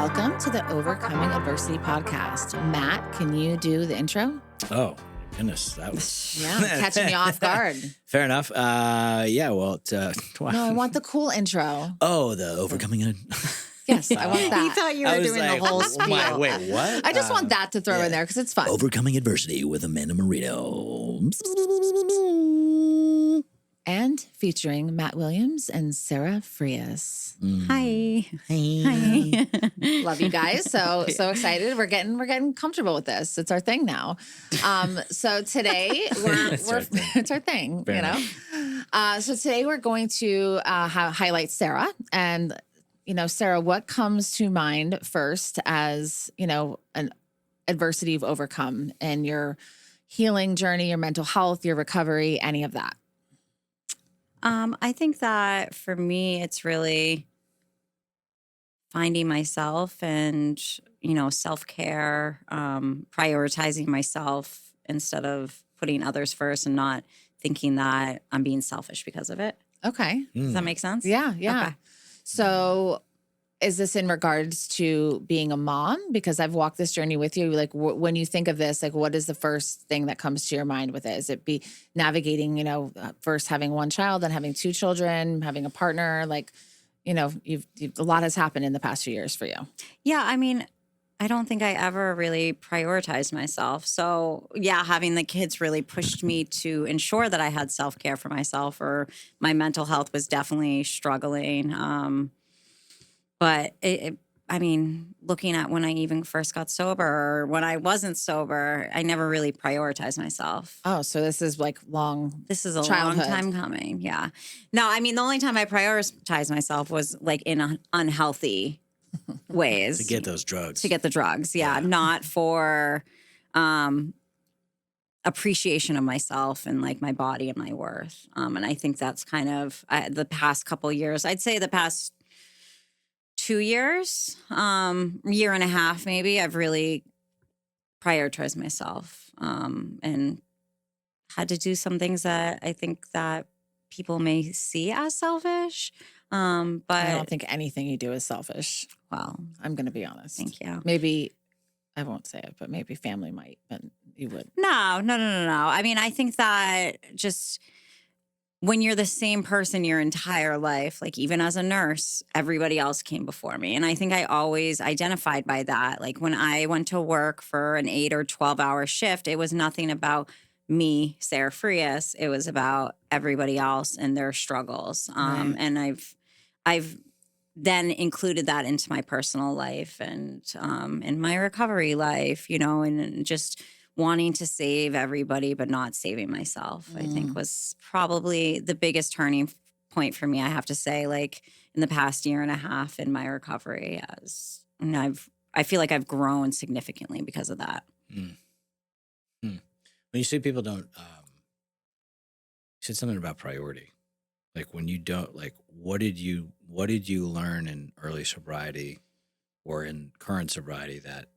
Welcome to the Overcoming Adversity podcast. Matt, can you do the intro? Oh, goodness. That was catching me off guard. Fair enough. Well, No, I want the cool intro. Oh, the Overcoming Yes, I want that. He thought you were doing the whole spiel. Wait, what? I just want that to throw in there because it's fun. Overcoming Adversity with Amanda Marino. And featuring Matt Williams and Sarah Frias. Hi. Love you guys. So excited. We're getting comfortable with this. It's our thing now. So today it's our thing, Fair you know. So today we're going to highlight Sarah. And Sarah, what comes to mind first as, an adversity you've overcome in your healing journey, your mental health, your recovery, any of that? I think that for me, it's really finding myself and, self-care, prioritizing myself instead of putting others first and not thinking that I'm being selfish because of it. Okay. Does that make sense? Yeah. Okay. So is this in regards to being a mom? Because I've walked this journey with you. Like when you think of this, like what is the first thing that comes to your mind with it? Is it be navigating, first having one child, then having two children, having a partner? Like, you've a lot has happened in the past few years for you. Yeah. I mean, I don't think I ever really prioritized myself. So yeah, having the kids really pushed me to ensure that I had self-care for myself, or my mental health was definitely struggling. But looking at when I even first got sober or when I wasn't sober, I never really prioritized myself. Oh, so this is like long. This is a childhood. long time coming. Yeah. No, the only time I prioritized myself was like in unhealthy ways. To get those drugs. To get the drugs. Yeah. Not for appreciation of myself and like my body and my worth. And I think that's kind of the past couple years, I'd say the past 2 years, year and a half, maybe, I've really prioritized myself and had to do some things that I think that people may see as selfish. But I don't think anything you do is selfish. Well, I'm going to be honest. Thank you. Maybe, I won't say it, but maybe family might, but you would. No. I think that just when you're the same person your entire life, like even as a nurse, everybody else came before me. And I think I always identified by that. Like when I went to work for an 8 or 12-hour shift, it was nothing about me, Sarah Frias. It was about everybody else and their struggles. Right. And I've then included that into my personal life and in my recovery life, and just wanting to save everybody, but not saving myself, I think was probably the biggest turning point for me, I have to say, like in the past year and a half in my recovery. I feel like I've grown significantly because of that. When you say people don't, you said something about priority. Like when you don't, like what did you learn in early sobriety or in current sobriety that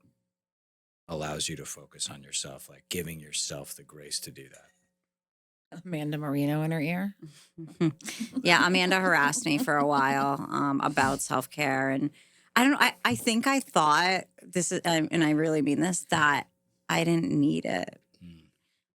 allows you to focus on yourself, like giving yourself the grace to do that? Amanda Marino in her ear. Yeah, Amanda harassed me for a while about self-care. And I think I thought this is, and I really mean this, that I didn't need it.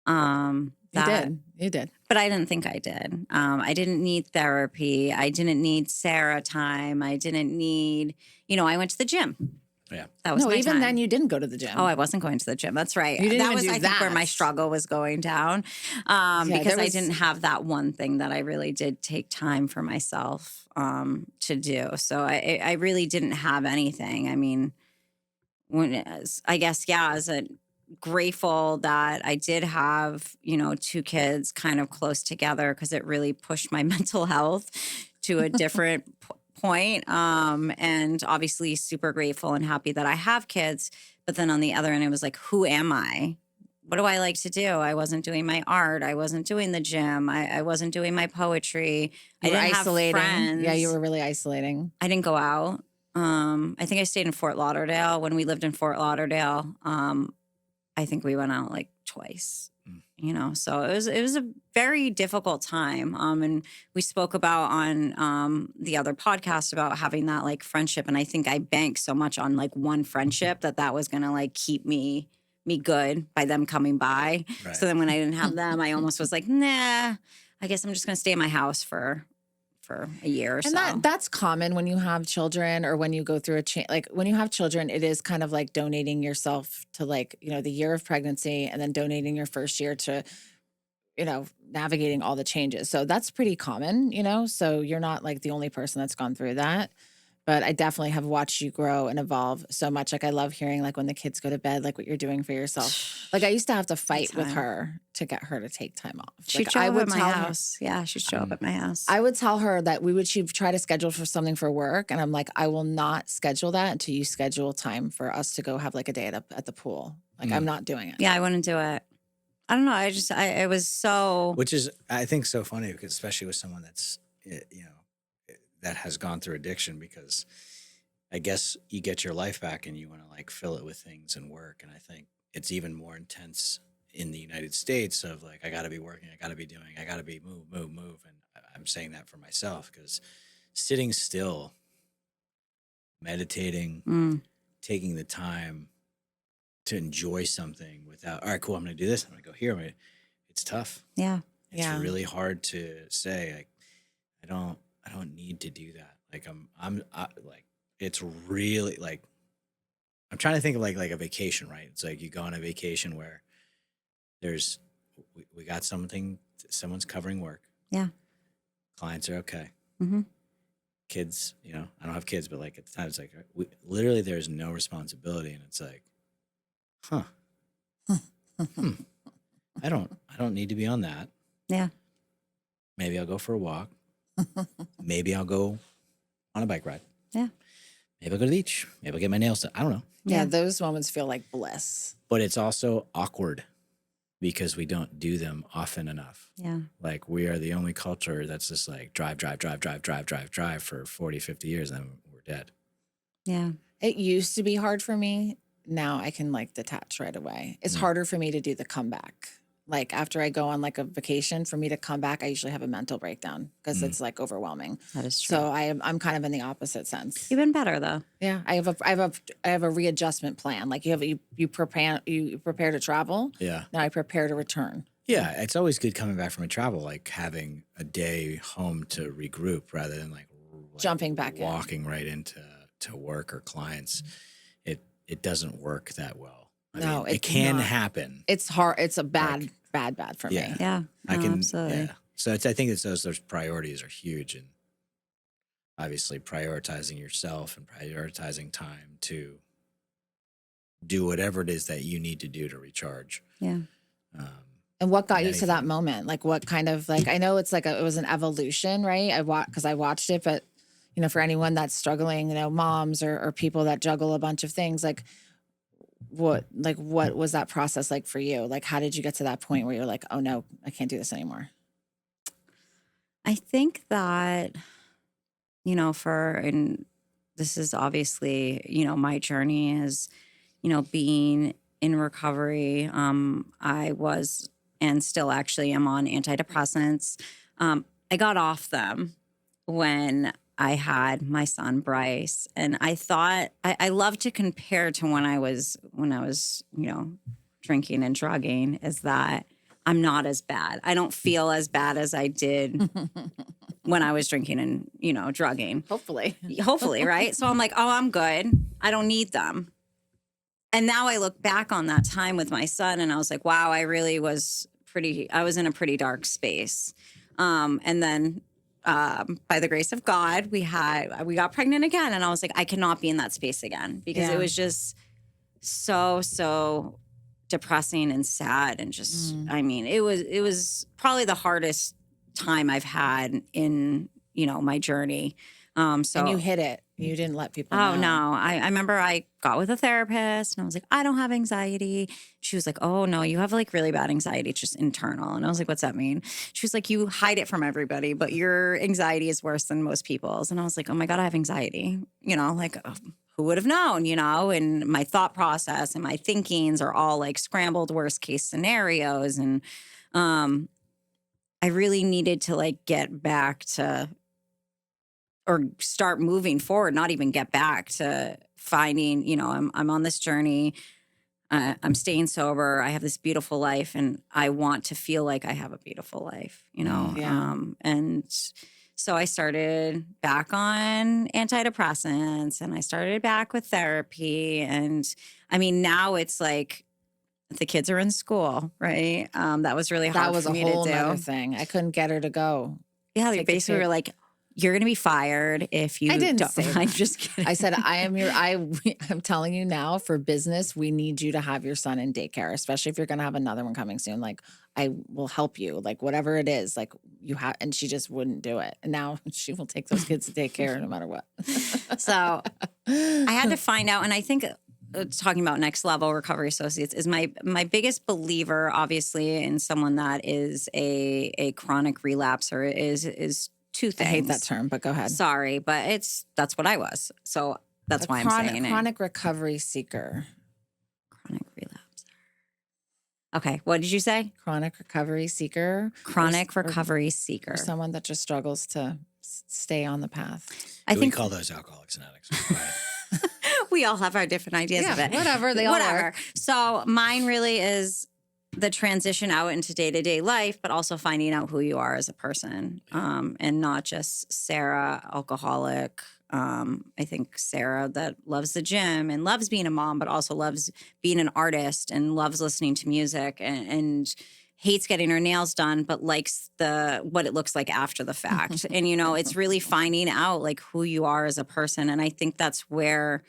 You did. But I didn't think I did. I didn't need therapy. I didn't need Sarah time. I didn't need, I went to the gym. Yeah. That was my even time. then you didn't go to the gym. Oh, I wasn't going to the gym. That's right. You didn't that even was, do I think, where that. my struggle was going down because I was- didn't have that one thing that I really did take time for myself to do. So I really didn't have anything. As a grateful that I did have, 2 kids kind of close together because it really pushed my mental health to a different point. And obviously super grateful and happy that I have kids. But then on the other end, it was like, who am I? What do I like to do? I wasn't doing my art. I wasn't doing the gym. I wasn't doing my poetry. You I were didn't isolating. have friends. Yeah, you were really isolating. I didn't go out. I think I stayed in Fort Lauderdale. When we lived in Fort Lauderdale, I think we went out like twice. So it was a very difficult time. And we spoke about on the other podcast about having that like friendship. And I think I banked so much on like one friendship that was going to like keep me good by them coming by. Right. So then when I didn't have them, I almost was like, nah, I guess I'm just going to stay in my house for a year or so. And that's common when you have children or when you go through a change. Like when you have children, it is kind of like donating yourself to like, the year of pregnancy and then donating your first year to, navigating all the changes. So that's pretty common, so you're not like the only person that's gone through that. But I definitely have watched you grow and evolve so much. Like I love hearing like when the kids go to bed, like what you're doing for yourself. Like I used to have to fight with her to get her to take time off. She'd Like, show I up would at my tell house. Yeah, she'd show up at my house. I would tell her that she'd try to schedule for something for work. And I'm like, I will not schedule that until you schedule time for us to go have like a day at the pool. Like I'm not doing it. Yeah, I wouldn't do it. I don't know. It was so. Which is, I think, so funny because especially with someone that's, that has gone through addiction, because I guess you get your life back and you want to like fill it with things and work. And I think it's even more intense in the United States of like, I got to be working, I got to be doing, I got to be move. And I'm saying that for myself because sitting still, meditating, taking the time to enjoy something without, all right, cool, I'm going to do this. I'm going to go here. It's tough. Yeah. It's really hard to say, like, I don't need to do that. Like I, like, it's really like, I'm trying to think of like a vacation, right? It's like you go on a vacation where we got someone's covering work. Yeah. Clients are okay. Mm-hmm. Kids, I don't have kids, but like at the time it's like, literally there's no responsibility. And it's like, I don't need to be on that. Yeah. Maybe I'll go for a walk. Maybe I'll go on a bike ride. Yeah. Maybe I'll go to the beach. Maybe I'll get my nails done. I don't know. Yeah, those moments feel like bliss. But it's also awkward because we don't do them often enough. Yeah. Like we are the only culture that's just like drive for 40, 50 years and then we're dead. Yeah. It used to be hard for me. Now I can like detach right away. It's harder for me to do the comeback. Like after I go on like a vacation, for me to come back, I usually have a mental breakdown because it's like overwhelming. That is true. So I'm kind of in the opposite sense. You've been better though. Yeah, I have a readjustment plan. Like you prepare to travel. Yeah. Then I prepare to return. Yeah, it's always good coming back from a travel, like having a day home to regroup rather than like jumping back walking right into work or clients. It doesn't work that well. I mean, it can happen. It's hard. It's a bad for me. Yeah. I can absolutely. Yeah. So I think it's those priorities are huge, and obviously prioritizing yourself and prioritizing time to do whatever it is that you need to do to recharge. Yeah. And what got you to that moment? Like what kind of like, I know it's like it was an evolution, right? Because I watched it, but for anyone that's struggling, moms or people that juggle a bunch of things, like what was that process like for you? Like, how did you get to that point where you're like, oh no, I can't do this anymore? I think that, and this is obviously, my journey is, being in recovery. I was and still actually am on antidepressants. I got off them when I had my son Bryce, and I thought I love to compare to when I was drinking and drugging, is that I'm not as bad. I don't feel as bad as I did when I was drinking and drugging. Hopefully, right? So I'm like, oh, I'm good. I don't need them. And now I look back on that time with my son, and I was like, wow, I was in a pretty dark space. And then by the grace of God, we got pregnant again. And I was like, I cannot be in that space again because it was just so depressing and sad. And just, I mean, it was probably the hardest time I've had in, my journey. And you hit it. You didn't let people know. Oh, no. I remember I got with a therapist and I was like, I don't have anxiety. She was like, oh, no, you have like really bad anxiety. It's just internal. And I was like, what's that mean? She was like, you hide it from everybody, but your anxiety is worse than most people's. And I was like, oh my God, I have anxiety. Like, who would have known, and my thought process and my thinkings are all like scrambled worst case scenarios. And I really needed to like get back to, or start moving forward, not even get back to finding, I'm on this journey. I'm staying sober. I have this beautiful life, and I want to feel like I have a beautiful life, Yeah. And so I started back on antidepressants, and I started back with therapy. And I mean, now it's like the kids are in school, right? That was really That hard was for a me to whole nother do. thing. I couldn't get her to go. Yeah, they Take the basically kid. were like, "You're going to be fired if you." I didn't don't. say I'm that. just kidding. I said, I'm telling you now, for business, we need you to have your son in daycare, especially if you're going to have another one coming soon. Like, I will help you, like whatever it is, like you have. And she just wouldn't do it. And now she will take those kids to daycare no matter what. So I had to find out, and I think talking about Next Level Recovery Associates is my biggest believer, obviously, in someone that is a chronic relapser is two I things. hate that term, but go ahead. Sorry, but that's what I was. So that's why I'm saying it. Chronic recovery seeker. Chronic relapser. Okay, what did you say? Chronic recovery seeker. Chronic or recovery seeker. Or someone that just struggles to stay on the path. I We think call those alcoholics and addicts. Go ahead. we all have our different ideas of it. Whatever. They all Whatever. are. So mine really is the transition out into day-to-day life, but also finding out who you are as a person, and not just Sarah, alcoholic. I think Sarah that loves the gym and loves being a mom, but also loves being an artist and loves listening to music and hates getting her nails done, but likes what it looks like after the fact. And, it's really finding out like who you are as a person. And I think that's where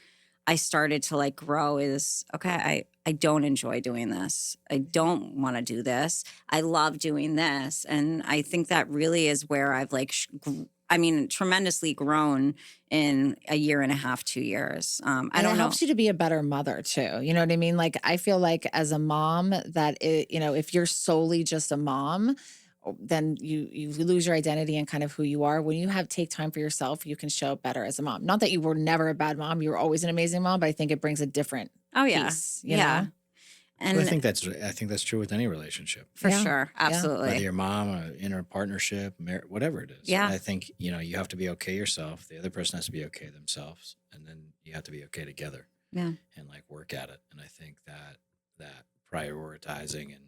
I started to like grow is, okay, I don't enjoy doing this. I don't want to do this. I love doing this. And I think that really is where I've like, tremendously grown in a year and a half, 2 years. I And don't it know. helps you to be a better mother too. You know what I mean? Like I feel like as a mom that if you're solely just a mom, then you lose your identity and kind of who you are. When you take time for yourself, you can show up better as a mom. Not that you were never a bad mom, you were always an amazing mom, but I think it brings a different piece, you know? And Well, I think that's true with any relationship. for Yeah. sure. Yeah. Absolutely. Whether you're mom or in a partnership, whatever it is. Yeah. I think, you have to be okay yourself. The other person has to be okay themselves. And then you have to be okay together. Yeah. And like work at it. And I think that prioritizing and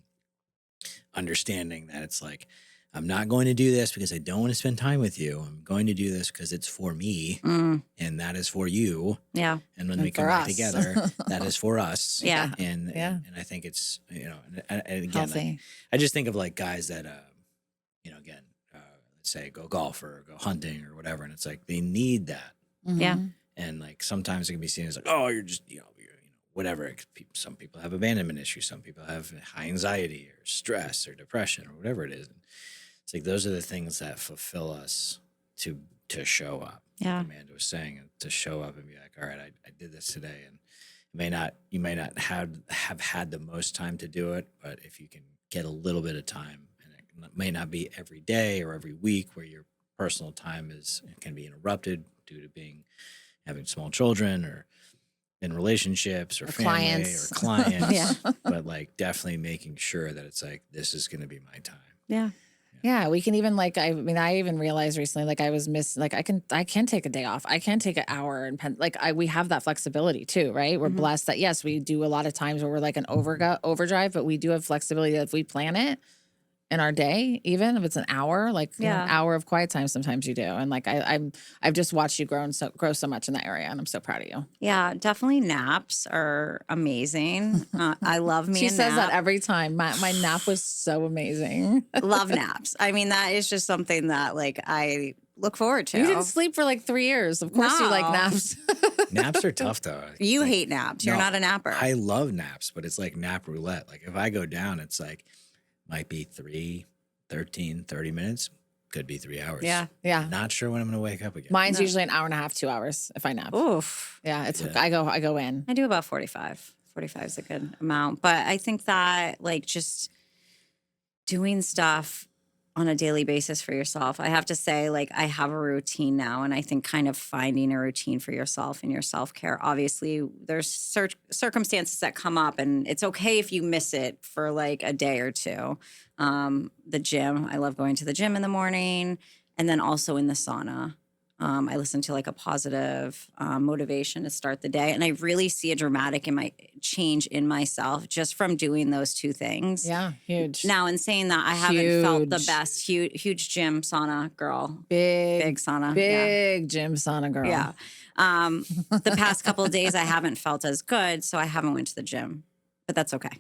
understanding that it's like, I'm not going to do this because I don't want to spend time with you. I'm going to do this because it's for me and that is for you. Yeah. And when And we come for back us. together, that is for us. Yeah. And Yeah. I think it's, and again, Healthy. I just think of like guys that, again, let's say go golf or go hunting or whatever. And it's like, they need that. Yeah. Mhm. And like, sometimes it can be seen as like, oh, you're just, whatever. Some people have abandonment issues. Some people have high anxiety or stress or depression or whatever it is. And it's like, those are the things that fulfill us to show up. Yeah. Like Amanda was saying, to show up and be like, all right, I did this today. And you may not have had the most time to do it, but if you can get a little bit of time, and it may not be every day or every week where your personal time can be interrupted due to having small children or in relationships or family clients. or clients. Yeah. But like definitely making sure that it's like, this is going to be my time. Yeah. Yeah, we can even I even realized recently, like I was I can take a day off. I can take an hour and we have that flexibility too, right? We're blessed that yes, we do a lot of times where we're like an overdrive, but we do have flexibility that if we plan it in our day, even if it's an hour, like an hour of quiet time, sometimes you do. And like I've just watched you grow so much in that area, and I'm so proud of you. Yeah. Definitely naps are amazing. I love me She a says nap. that every time. My nap was so amazing. Love naps. I mean, that is just something that like I look forward to. You didn't sleep for like 3 years. Of course you like No. naps. Naps are tough though. You Like, hate naps. You're no, not a napper. I love naps, but it's like nap roulette. Like if I go down, it's like, might be 13, 30 minutes. Could be 3 hours. Yeah. Yeah. Not sure when I'm going to wake up again. Mine's No. usually an hour and a half, 2 hours if I nap. Oof. Yeah, it's Yeah. I go in. I do about 45. 45 is a good amount. But I think that like just doing stuff on a daily basis for yourself. I have to say, like, I have a routine now, and I think kind of finding a routine for yourself and your self-care. Obviously, there's circumstances that come up, and it's okay if you miss it for like a day or two. The gym, I love going to the gym in the morning, and then also in the sauna. I listen to like a positive motivation to start the day, and I really see a dramatic change in myself just from doing those two things. Yeah, huge. Now, in saying that, I haven't felt the Huge. best. Huge gym sauna girl. Big Big sauna. Big gym sauna girl. Yeah. The past couple of days, I haven't felt as good, so I haven't went to the gym, but that's okay.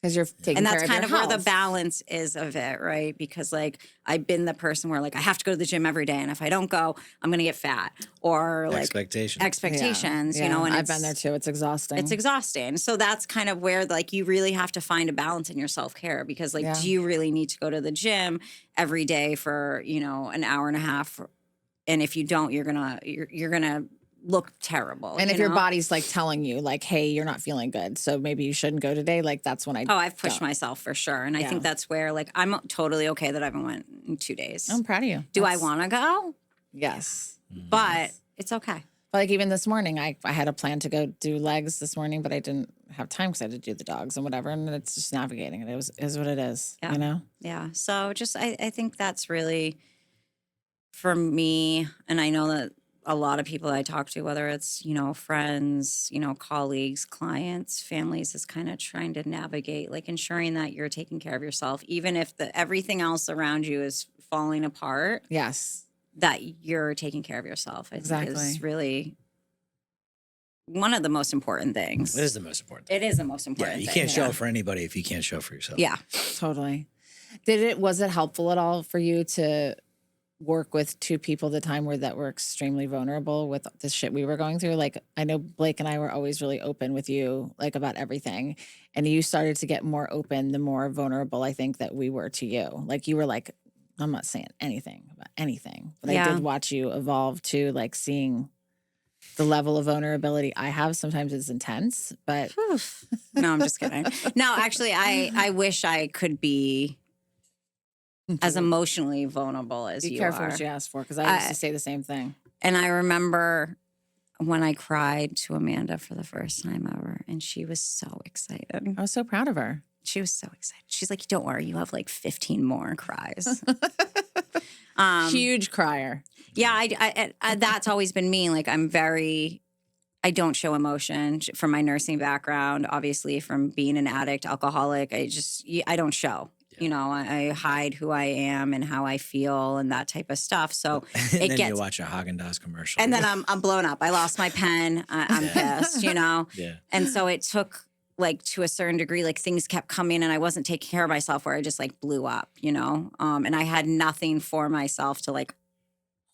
Because you're taking And care that's of kind your of where the health. balance is of it, right? Because like I've been the person where like I have to go to the gym every day, and if I don't go, I'm going to get fat, or like expectations, Yeah. you know. And I've been there too. It's exhausting. It's exhausting. So that's kind of where like you really have to find a balance in your self-care, because like, do you really need to go to the gym every day for, you know, an hour and a half? And if you don't, you're gonna look terrible. And if your body's like telling you like, hey, you're not feeling good, so maybe you shouldn't go today, like that's when I've pushed myself for sure. And I think that's where like I'm totally okay that I haven't went in 2 days. I'm proud of you. Do I want to go? Yes. But it's okay. Like even this morning, I had a plan to go do legs this morning, but I didn't have time because I had to do the dogs and whatever. And it's just navigating it. Is what it is, you know? Yeah. So just, I think that's really for me. And I know that a lot of people I talk to, whether it's, you know, friends, you know, colleagues, clients, families, is kind of trying to navigate, like ensuring that you're taking care of yourself, even if everything else around you is falling apart. Yes. That you're taking care of yourself. I think is really one of the most important things. It is the most important thing. It is the most important thing. thing. You can't show up for anybody if you can't show up for yourself. Yeah. Totally. Was it helpful at all for you to work with two people at the time that were extremely vulnerable with the shit we were going through? Like, I know Blake and I were always really open with you, like about everything. And you started to get more open, the more vulnerable I think that we were to you. Like you were like, I'm not saying anything about anything, but I did watch you evolve to like seeing the level of vulnerability I have. Sometimes it's intense, but no, I'm just kidding. No, actually, I wish I could be as emotionally vulnerable as you are. Be careful what you ask for, because I used to say the same thing. And I remember when I cried to Amanda for the first time ever, and she was so excited. I was so proud of her. She was so excited. She's like, don't worry, you have like 15 more cries. Huge crier. Yeah, I that's always been me. Like I don't show emotion from my nursing background, obviously from being an addict, alcoholic. I don't show. You know, I hide who I am and how I feel and that type of stuff. So and then you watch a Haagen-Dazs commercial. And then I'm blown up. I lost my pen. I'm pissed, you know? Yeah. And so it took like to a certain degree, like things kept coming and I wasn't taking care of myself where I just like blew up, you know? And I had nothing for myself to like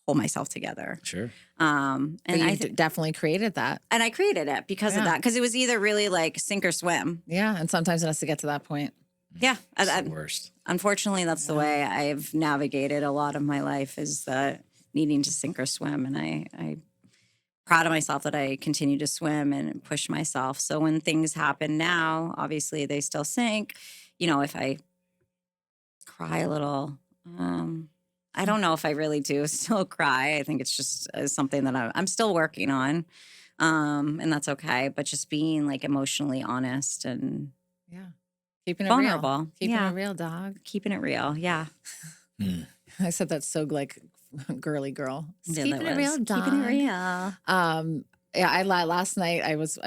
hold myself together. Sure. And I definitely created that. And I created it because of that. Because it was either really like sink or swim. Yeah. And sometimes it has to get to that point. Yeah. It's the worst. Unfortunately, that's the way I've navigated a lot of my life, is needing to sink or swim. And I'm proud of myself that I continue to swim and push myself. So when things happen now, obviously they still sink. You know, if I cry a little, I don't know if I really do still cry. I think it's just something that I'm still working on. And that's okay. But just being like emotionally honest and keeping it vulnerable. Real. Keeping it real, dog. Keeping it real. Yeah. I said that's so like girly girl. Yeah, keeping it real, dog. Keeping it real. Yeah, last night it was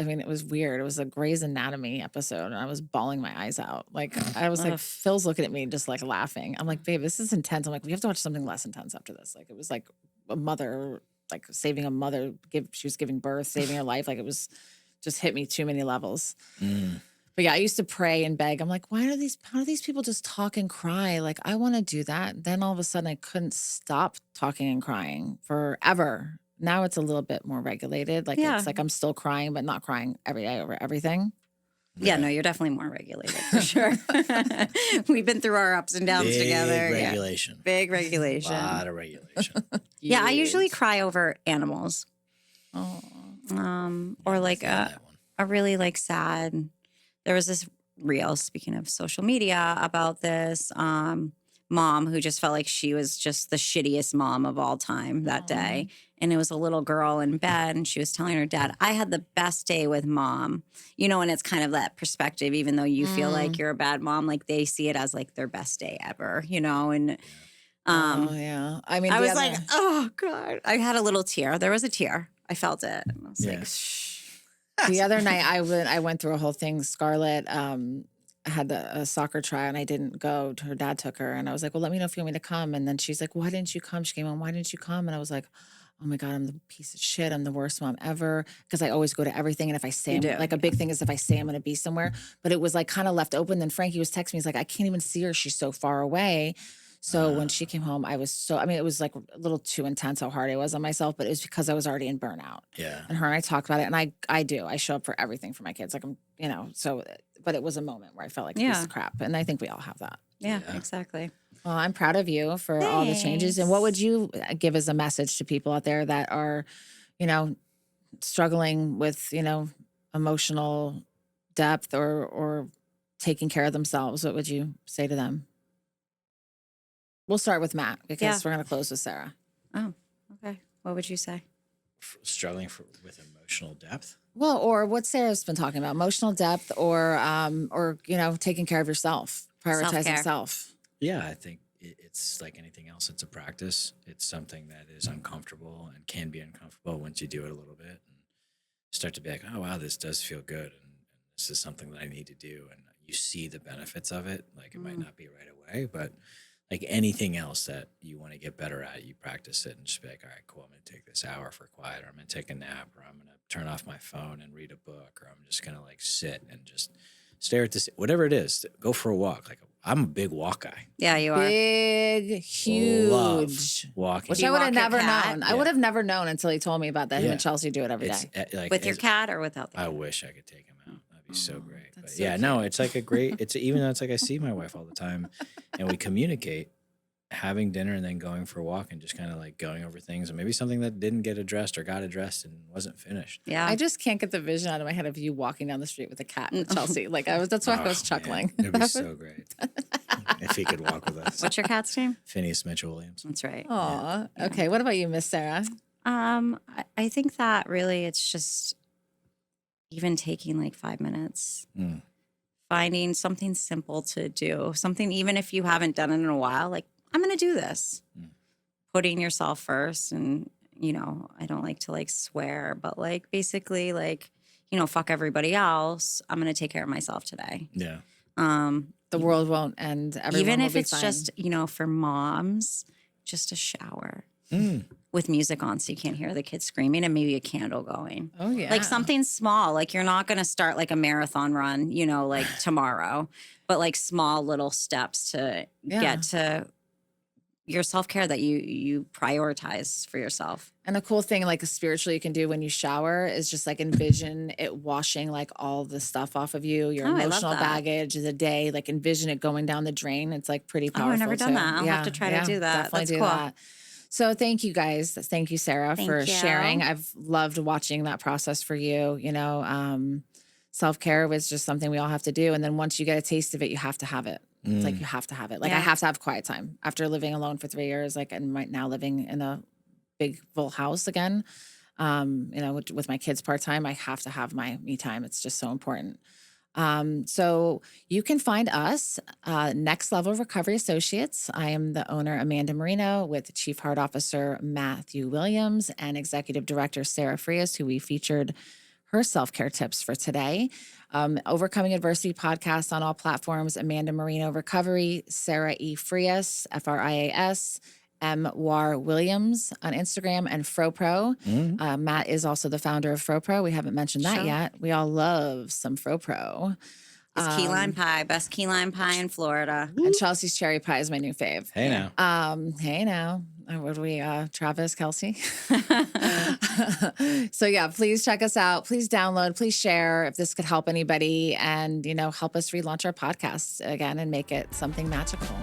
weird. It was a Grey's Anatomy episode and I was bawling my eyes out. Like I was like, Phil's looking at me just like laughing. I'm like, babe, this is intense. I'm like, we have to watch something less intense after this. Like it was like a mother, like saving a mother, she was giving birth, saving her life. Like it was just hit me too many levels. But yeah, I used to pray and beg. I'm like, how do these people just talk and cry? Like, I want to do that. Then all of a sudden I couldn't stop talking and crying forever. Now it's a little bit more regulated. Like, it's like I'm still crying, but not crying every day over everything. Yeah, no, you're definitely more regulated for sure. We've been through our ups and downs together. Big regulation. Yeah. Big regulation. A lot of regulation. Yeah, I usually cry over animals. Oh. Or like a really like sad. There was this reel, speaking of social media, about this mom who just felt like she was just the shittiest mom of all time that day. And it was a little girl in bed, and she was telling her dad, I had the best day with mom. And it's kind of that perspective, even though you feel like you're a bad mom, like they see it as like their best day ever, and Oh yeah. I mean, I the was other- like, oh God. I had a little tear. There was a tear. I felt it. I was like, shh. the other night I went through a whole thing. Scarlett had a soccer trial and I didn't go. Her dad took her, and I was like, well, let me know if you want me to come. And then she's like, why didn't you come? She came home, why didn't you come? And I was like, oh my God, I'm the piece of shit. I'm the worst mom ever. Because I always go to everything. And if I say, like a big thing is if I say I'm going to be somewhere, but it was like kind of left open. Then Frankie was texting me. He's like, I can't even see her. She's so far away. So when she came home, it was like a little too intense how hard I was on myself, but it was because I was already in burnout. Yeah. And her and I talked about it, and I show up for everything for my kids. Like but it was a moment where I felt like a piece of crap. And I think we all have that. Yeah, exactly. Well, I'm proud of you for all the changes. And what would you give as a message to people out there that are, struggling with, emotional depth or taking care of themselves? What would you say to them? We'll start with Matt because we're going to close with Sarah. Oh, okay. What would you say? Struggling with emotional depth? Well, or what Sarah's been talking about, emotional depth or taking care of yourself, prioritizing Self-care. self. Yeah, I think it's like anything else. It's a practice. It's something that is uncomfortable and can be uncomfortable once you do it a little bit and start to be like, oh, wow, this does feel good. And this is something that I need to do. And you see the benefits of it. Like it might not be right away, but like anything else that you want to get better at, you practice it and just be like, all right, cool. I'm going to take this hour for quiet, or I'm going to take a nap, or I'm going to turn off my phone and read a book, or I'm just going to like sit and just stare at this, whatever it is, go for a walk. Like I'm a big walk guy. Yeah, you are. Big, huge. Love walking. Which Do you I would have walk your never cat? known. I would have never known until he told me about that. Him Yeah. and Chelsea do it every day. Like With your cat or without the cat? I wish I could take him out. That'd be so great. But that's so yeah, no, it's like a great, even though it's like I see my wife all the time and we communicate, having dinner and then going for a walk and just kind of like going over things and maybe something that didn't get addressed or got addressed and wasn't finished. Yeah. I just can't get the vision out of my head of you walking down the street with a cat with Chelsea. Like that's why I was chuckling. Man, it'd be so great if he could walk with us. What's your cat's name? Phineas Mitchell Williams. That's right. Aw. Okay. What about you, Miss Sarah? I think that really it's just even taking like 5 minutes, finding something simple to do, something, even if you haven't done it in a while, like I'm going to do this, putting yourself first. And, I don't like to like swear, but like basically like, fuck everybody else. I'm going to take care of myself today. Yeah. The world won't end. Everyone Even will if be it's fine. just, for moms, just a shower with music on so you can't hear the kids screaming and maybe a candle going. Oh yeah. Like something small. Like you're not going to start like a marathon run, like tomorrow, but like small little steps to get to your self-care that you prioritize for yourself. And a cool thing, like spiritually, you can do when you shower is just like envision it washing like all the stuff off of you, your Oh, I love emotional that. baggage of the day. Like envision it going down the drain. It's like pretty powerful. I've never done too. that. I'll have to try to do that. Definitely That's do cool. that. So thank you guys. Thank you, Sarah, Thank for you. sharing. I've loved watching that process for you. Self-care was just something we all have to do. And then once you get a taste of it, you have to have it. It's like you have to have it. Like I Yeah. have to have quiet time after living alone for 3 years, like and right now living in a big full house again. With my kids part-time, I have to have my me time. It's just so important. So you can find us, Next Level Recovery Associates. I am the owner, Amanda Marino, with Chief Heart Officer Matthew Williams and Executive Director Sarah Frias, who we featured her self-care tips for today. Overcoming Adversity podcast on all platforms, Amanda Marino Recovery, Sarah E. Frias, Frias, M. War Williams on Instagram, and FroPro. Matt is also the founder of FroPro. We haven't mentioned that yet. We all love some FroPro. It's key lime pie, best key lime pie in Florida. And Chelsea's cherry pie is my new fave. Hey now. Hey now. What do we, Travis, Kelsey? So yeah, please check us out. Please download, please share if this could help anybody and, help us relaunch our podcast again and make it something magical.